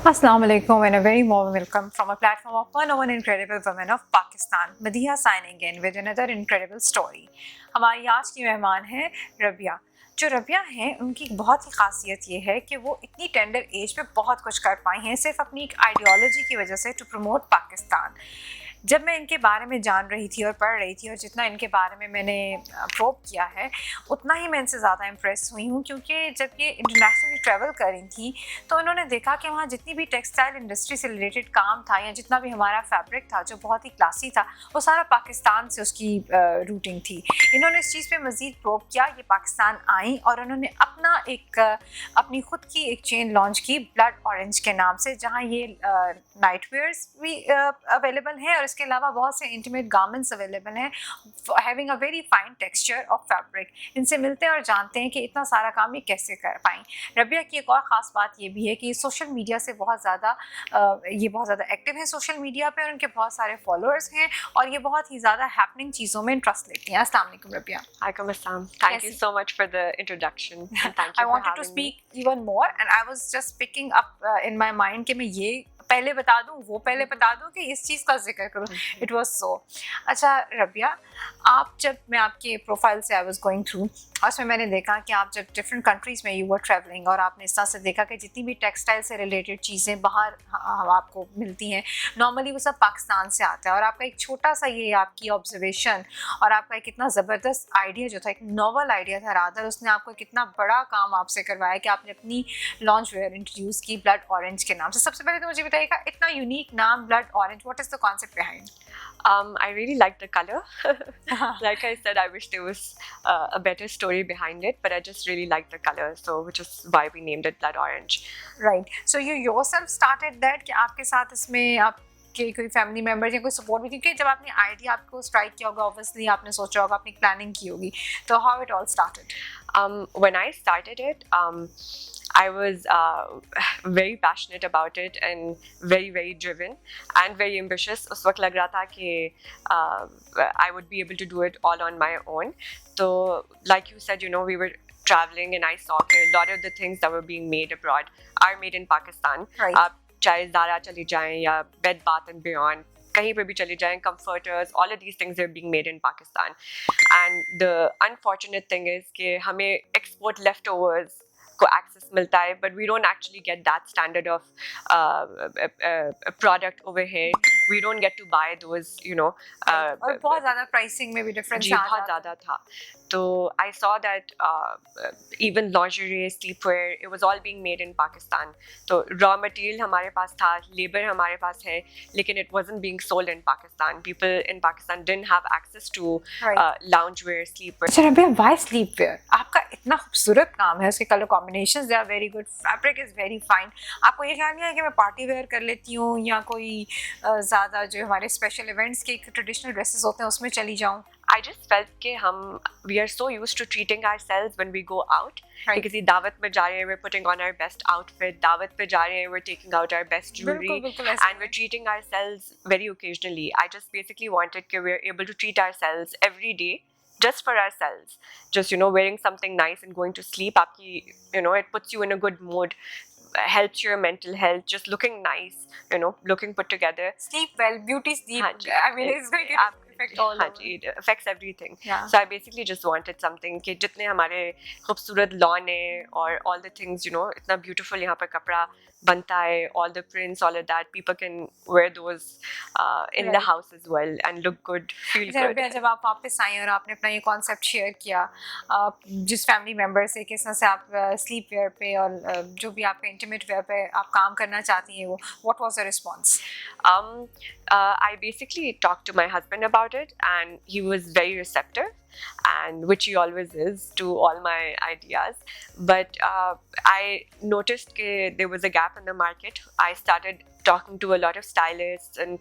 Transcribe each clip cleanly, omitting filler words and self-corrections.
Assalamu alaikum and a very warm welcome from a platform of 101 incredible women of Pakistan. Madiha signing in with another incredible story. हमारी आज की मेहमान है रबिया। जो रबिया हैं उनकी बहुत ही खासियत ये है कि वो इतनी टेंडर एज पे बहुत कुछ कर पाई हैं सिर्फ अपनी एक आइडियोलॉजी की वजह से टू प्रमोट पाकिस्तान। जब मैं इनके बारे में जान रही थी और पढ़ रही थी और जितना इनके बारे में मैंने प्रोब किया है उतना ही मैं इनसे ज़्यादा इम्प्रेस हुई हूँ, क्योंकि जब ये इंटरनेशनली ट्रैवल कर रही थी तो इन्होंने देखा कि वहाँ जितनी भी टेक्सटाइल इंडस्ट्री से रिलेटेड काम था या जितना भी हमारा फैब्रिक था जो बहुत ही क्लासी था वो सारा पाकिस्तान से उसकी रूटिंग थी। इन्होंने इस चीज़ पे मज़ीद प्रोब किया, ये पाकिस्तान आई और उन्होंने अपना एक अपनी ख़ुद की एक चेन लॉन्च की ब्लड ऑरेंज के नाम से, जहाँ ये नाइट वेयर्स भी अवेलेबल हैं और इसके अलावा बहुत से इंटीमेट गारमेंट्स अवेलेबल हैं having a very fine texture of fabric. इनसे मिलते हैं और जानते हैं कि इतना सारा काम ये कैसे कर पाएँ। रबिया की एक और ख़ास बात ये भी है कि सोशल मीडिया से बहुत ज़्यादा एक्टिव हैं सोशल मीडिया पे और उनके बहुत सारे फॉलोअर्स हैं और ये बहुत ही ज़्यादा हैपनिंग चीज़ों में इंटरेस्ट लेती हैं। अस्सलाम वालेकुम Rabia. Alaikum assalam. Thank you so much for the introduction. And thank you I wanted to speak even more and I was just picking up in my mind कि मैं ये पहले बता दूँ वो पहले बता दूँ कि इस चीज़ का जिक्र करूँ। इट वॉज सो अच्छा रबिया, आप जब मैं आपके प्रोफाइल से आई वॉज गोइंग थ्रू और उसमें मैंने देखा कि आप जब डिफरेंट कंट्रीज़ में यू वर ट्रैवलिंग और आपने इस तरह से देखा कि जितनी भी टेक्सटाइल से रिलेटेड चीज़ें बाहर आपको मिलती हैं नॉर्मली वो सब पाकिस्तान से आता है और आपका एक छोटा सा ये आपकी ऑब्जर्वेशन और आपका एक इतना ज़बरदस्त आइडिया जो था, एक नॉवल आइडिया था रादर, उसने आपको कितना बड़ा काम आपसे करवाया कि आपने अपनी लॉन्च वेयर इंट्रोड्यूस की ब्लड ऑरेंज के नाम से। सबसे पहले तो मुझे बताइएगा इतना यूनिक नाम blood orange, what is the concept behind? I really like the color. Like I said, I wish there was a better story behind it, but I just really like the color, so which is why we named it Blood Orange. Right. So you yourself started that कि आपके साथ इसमें आपके कोई family member या कोई support भी, क्योंकि जब आपने आइडिया आपको स्ट्राइक किया होगा ऑब्वियसली आपने सोचा होगा, अपनी प्लानिंग की होगी, तो how it all started? When I started it, I was very passionate about it and very, very driven and very ambitious. उस वक्त लग रहा था कि I would be able to do it all on my own. So, like you said, we were traveling and I saw a lot of the things that were being made abroad are made in Pakistan. Right. आप चाहे ज़ारा चली जाएं या Bed Bath and Beyond, कहीं पे भी चले जाएं, comforters, all of these things are being made in Pakistan. And the unfortunate thing is कि हमें export leftovers को access मिलता है, but we don't actually get that standard of a product over here. We don't get to buy those, और बहुत ज़्यादा pricing में भी डिफरेंस जी बहुत ज़्यादा था। तो I saw that even lingerie, sleepwear, it was all being made in Pakistan. तो raw material हमारे पास था, labor हमारे पास है, लेकिन it wasn't being sold in Pakistan. People in Pakistan didn't have access to loungewear, sleepwear. अच्छा Rabia, why sleepwear? आपका इतना खूबसूरत काम है, उसके colour combinations they are very good, fabric is very fine. आपको ये ख्याल नहीं है कि मैं पार्टी वेयर कर लेती हूँ या कोई ज़्यादा जो हमारे स्पेशल इवेंट्स के ट्रेडिशनल ड्रेसेस होते हैं उसमें चली जाऊँ? I just felt कि we are so used to treating ourselves when we go out. Right. किसी दावत में जा रहे हैं, we're putting on our best outfit. दावत पे जा रहे हैं, we're taking out our best jewelry. बिल्कुल ऐसा And we're treating ourselves very occasionally. I just basically wanted कि we're able to treat ourselves every day. Just for ourselves, just wearing something nice and going to sleep. आपकी it puts you in a good mood, helps your mental health. Just looking nice, looking put together. Sleep well, beauty sleep. I mean, it's going to affect all over. it affects everything. Yeah. So I basically just wanted something कि जितने हमारे खूबसूरत lawn है और all the things इतना beautiful यहाँ पर कपड़ा बनता है, all the prints, all of that, people can wear those in the house as well and look good, feel good. जब आप वापस आए और आपने अपना ये कॉन्सेप्ट शेयर किया जिस फैमिली मेम्बर से, किस तरह से आप स्लीप वेयर पे और जो भी आपके इंटीमेट वेयर पे आप काम करना चाहती हैं, वो what was the response? I basically talked to my husband about it and he was very receptive, and which he always is to all my ideas. But I noticed that there was a gap in the market. I started talking to a lot of stylists and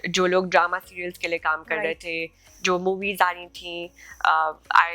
जो लोग drama serials के लिए काम कर रहे थे, जो movies आ रही थी, I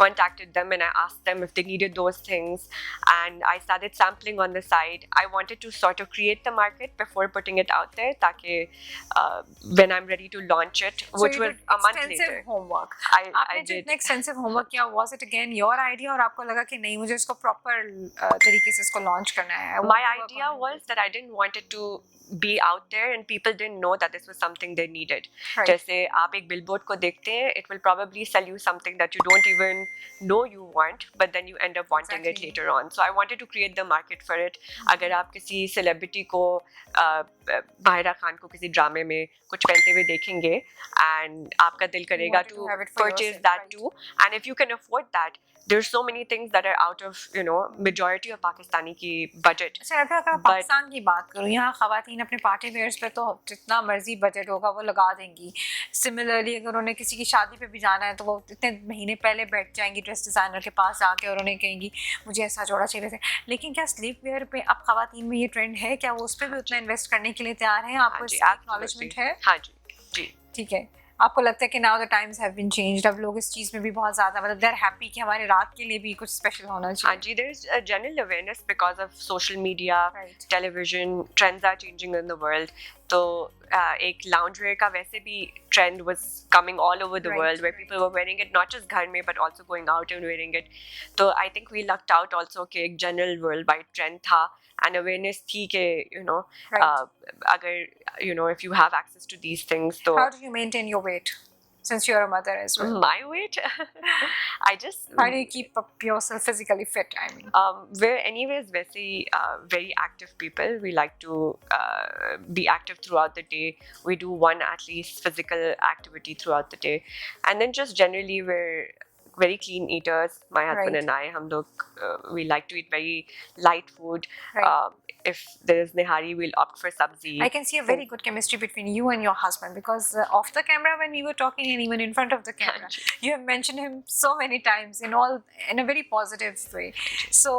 contacted them and I asked them if they needed those things, and I started sampling on the side. I wanted to sort of create the market before putting it out there, ताकि when I'm ready to launch it, which was a month later. Homework. I आपने जो did. इतना extensive homework किया, was it again your idea और आपको लगा कि नहीं मुझे इसको proper तरीके से इसको launch करना है? My idea was that I didn't want it to be out there and people didn't know that this was something they needed. जैसे आप एक billboard को देखते हैं, it will probably sell you something that you don't even know you want, but then you end up wanting it later on. So I wanted to create the market for it. अगर आप किसी celebrity को बाहिरा खान को किसी ड्रामे में कुछ पहनते हुए देखेंगे and आपका दिल करेगा to purchase that too, and if you can afford that, there's so many things that are out of majority of Pakistani की budget. अच्छा, अगर पाकिस्तान की बात करूँ, यहाँ ख़वातीन अपने पार्टी वेयर्स पे तो जितना मर्जी बजट होगा वो लगा देंगी. सिमिलरली अगर उन्हें किसी की शादी पे भी जाना है तो वो इतने महीने पहले बैठ जाएंगी ड्रेस डिज़ाइनर के पास जाके और उन्हें कहेंगी मुझे ऐसा जोड़ा चाहिए वैसे. लेकिन क्या स्लीप वेयर पे अब ख़वातीन में ये ट्रेंड है, क्या वो उस पर भी उतना इन्वेस्ट करने के लिए तैयार हैं? आपको इसकी एक्नॉलेजमेंट है? हाँ जी. ठीक है. आपको लगता है कि now the times have been changed, अब लोग इस चीज़ में भी बहुत ज़्यादा मतलब दे आर हैप्पी कि हमारे रात के लिए भी कुछ स्पेशल होना चाहिए? हाँ जी, there is a general awareness because of social media, television, trends are changing in the world. तो एक लाउंज वेयर का वैसे भी trend was coming all over the world where people were wearing it not just घर में but also going out and wearing it. तो I think we lucked out also कि एक जनरल वर्ल्ड वाइड ट्रेंड था and awareness थी कि अगर if you have access to these things. So how do you maintain your weight since you're a mother as well? My weight, I just. How do you keep up yourself physically fit? I mean, we're anyways very active people. We like to be active throughout the day. We do one at least physical activity throughout the day, and then just generally we're very clean eaters. My husband and I, hum log, we like to eat very light food. If there is nihari, we'll opt for sabzi. I can see a very good chemistry between you and your husband because off the camera when we were talking and even in front of the camera, you have mentioned him so many times in a very positive way. So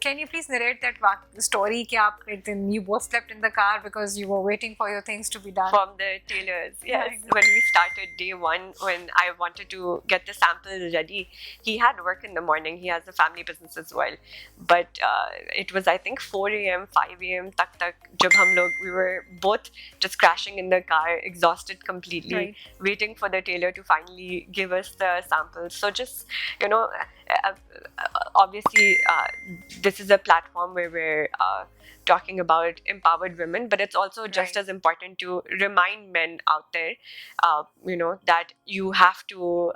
can you please narrate that story कि आप एक दिन you both slept in the car because you were waiting for your things to be done from the tailors? Yes, when we started day one, when I wanted to get the samples ready, he had work in the morning. He has a family business as well, but it was I think 4 a.m. 5 a.m. tak jab hum log we were both just crashing in the car, exhausted completely, waiting for the tailor to finally give us the samples. So just obviously this is a platform where we're talking about empowered women, but it's also just as important to remind men out there that you have to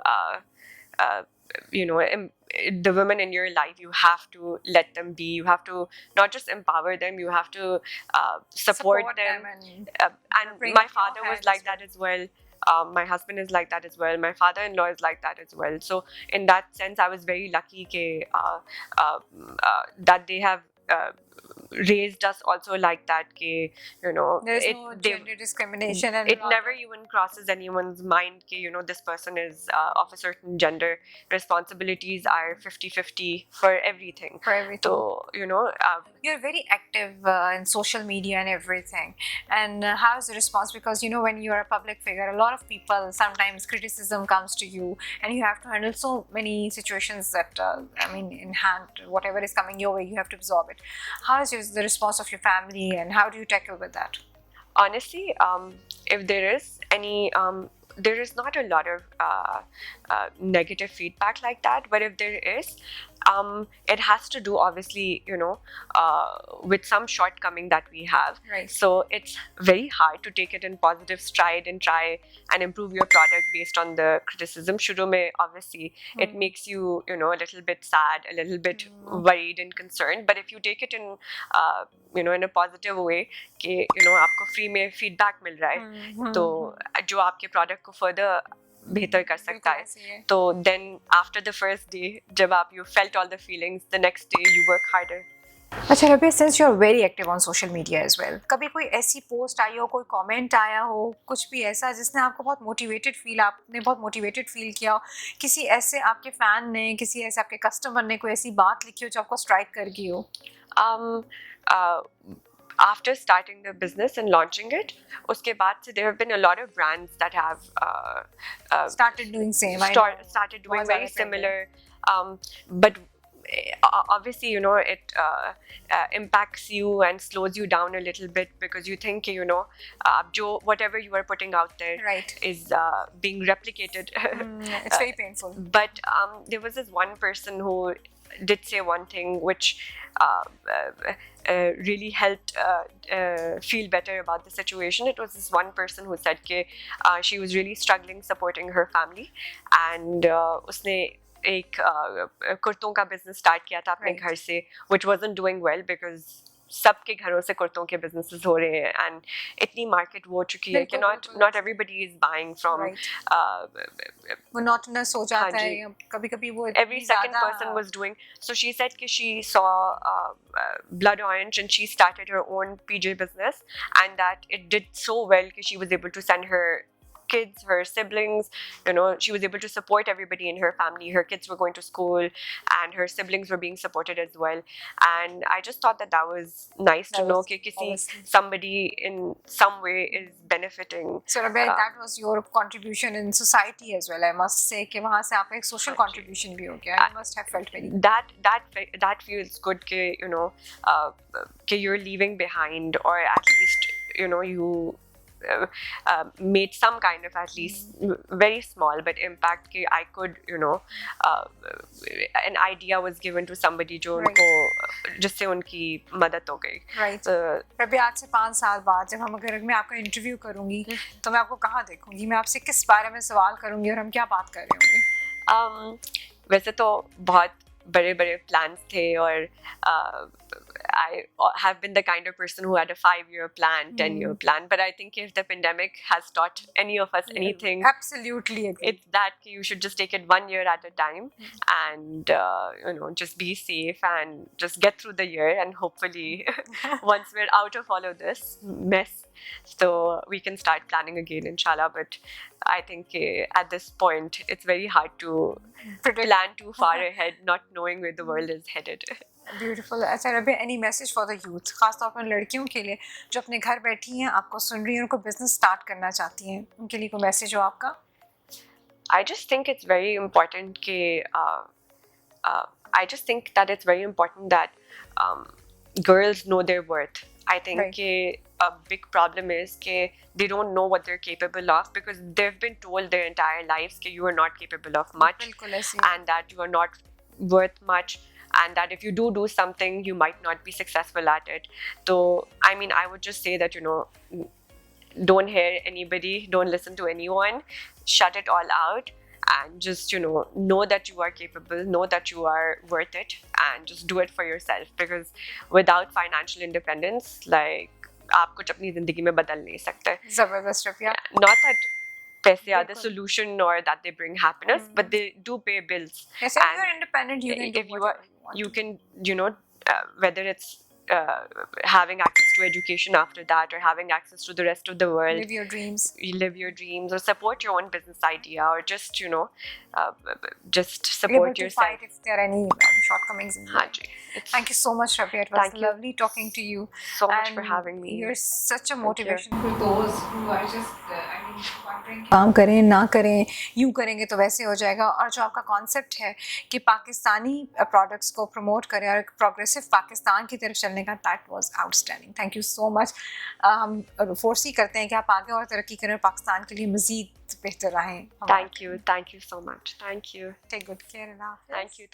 the women in your life, you have to let them be. You have to not just empower them, you have to support them. And my father was like that as well. My husband is like that as well. My father-in-law is like that as well. So in that sense, I was very lucky that they have raised us also like that there's no gender discrimination and it never even crosses anyone's mind this person is of a certain gender. Responsibilities are 50-50 for everything. So you're very active in social media and everything, and how is the response? Because when you're a public figure, a lot of people, sometimes criticism comes to you and you have to handle so many situations that in hand, whatever is coming your way, you have to absorb it. How is the response of your family and how do you tackle with that? Honestly, if there is any there is not a lot of negative feedback like that, but if there is, it has to do obviously with some shortcoming that we have. So it's very hard to take it in positive stride and try and improve your product based on the criticism. Shuru mein obviously it makes you a little bit sad, a little bit worried and concerned, but if you take it in in a positive way कि आपको free में feedback मिल रहा है तो जो आपके product को further बेहतर कर सकता है. तो then after the first day जब आप you felt all the feelings, the next day you work harder. अच्छा Rabia, since you are very active on social media as well, कभी कोई ऐसी पोस्ट आई हो, कोई कमेंट आया हो, कुछ भी ऐसा जिसने आपको आपने बहुत मोटिवेटेड फील किया हो, किसी ऐसे आपके फैन ने, किसी ऐसे आपके कस्टमर ने कोई ऐसी बात लिखी हो जो आपको स्ट्राइक कर गई हो? after starting the business and launching it, उसके बाद से there have been a lot of brands that have started doing same. started doing बहुत very ज़्यादा trend है. similar, but obviously, you know, it impacts you and slows you down a little bit because you think, you know, whatever you are putting out there Right. is being replicated. It's very painful. But there was this one person who did say one thing which really helped feel better about the situation. It was this one person who said that she was really struggling supporting her family, and उसने एक कुर्तों का business start किया था अपने घर से, which wasn't doing well because सबके घरों से कुर्तों के बिजनेसेस हो रहे हैं and इतनी मार्केट हो चुकी है कि not everybody is buying from monotonous हो जाता है कभी-कभी वो every second person was doing. So she said कि she saw Blood Orange and she started her own PJ business, and that it did so well कि she was able to send her kids, her siblings, you know, she was able to support everybody in her family. Her kids were going to school and her siblings were being supported as well. And I just thought that was nice to know that somebody in some way is benefiting. So Rabbiya, that was your contribution in society as well. I must say कि वहाँ से आपका एक social contribution भी हो गया. You must have felt very that feels good कि, you know, कि you're leaving behind, or at least, you know, you made some kind of at least very small but impact कि I could, you know, an idea was given to somebody जो उनको जिससे उनकी मदद हो गई. Right. Rabbiya, आज से 5 साल बाद जब हम अगर मैं आपका इंटरव्यू करूँगी तो मैं आपको कहाँ देखूँगी, मैं आपसे किस बारे में सवाल करूँगी और हम क्या बात कर रहे होंगे? वैसे तो बहुत बड़े-बड़े plans थे, और I have been the kind of person who had a 5-year plan, 10-year plan, but I think if the pandemic has taught any of us anything, absolutely agree. It's that you should just take it 1 year at a time and you know, just be safe and just get through the year, and hopefully once we're out of all of this mess, so we can start planning again, inshallah. But I think at this point it's very hard to plan too far ahead, not knowing where the world is headed. Beautiful. अच्छा Rabbiya, any message for the youth, खास तौर पर लड़कियों के लिए जो अपने घर बैठी हैं, आपको सुन रही हैं, उनको बिजनेस स्टार्ट करना चाहती हैं, उनके लिए कोई मैसेज हो आपका? I just think it's very important I just think that it's very important that girls know their worth. I think a big problem is that they don't know what they're capable of, because they've been told their entire lives that you are not capable of much, and that you are not worth much, and that if you do something, you might not be successful at it. So, I mean, I would just say that, you know, don't hear anybody, don't listen to anyone, shut it all out, and just, you know that you are capable, know that you are worth it, and just do it for yourself. Because without financial independence, like, आप कुछ अपनी जिंदगी में बदल नहीं सकते. ज़बरदस्त Rabbiya. Not that पैसे are the solution or that they bring happiness, but they do pay bills. Yes, if you're independent, you can do whatever you want. You can, you know, whether it's having access to education after that, or having access to the rest of the world. Live your dreams. You live your dreams, or support your own business idea, or just, you know, just support yourself. Fight if there are any shortcomings in life. Thank you so much, Rabbiya. It was lovely talking to you. So much for having me. You're such a motivation for those who are just, wondering काम करें ना करें, यूँ करेंगे तो वैसे हो जाएगा. और जो आपका कॉन्सेप्ट है कि पाकिस्तानी प्रोडक्ट्स को प्रमोट करें और प्रोग्रेसिव पाकिस्तान की तरफ चलने का, that was outstanding. Thank you so much. हम फोर्सी करते हैं कि आप आगे और तरक्की करें और पाकिस्तान के लिए मज़ीद बेहतर रहें. Thank you so much. Thank you. Take good care. Thank you.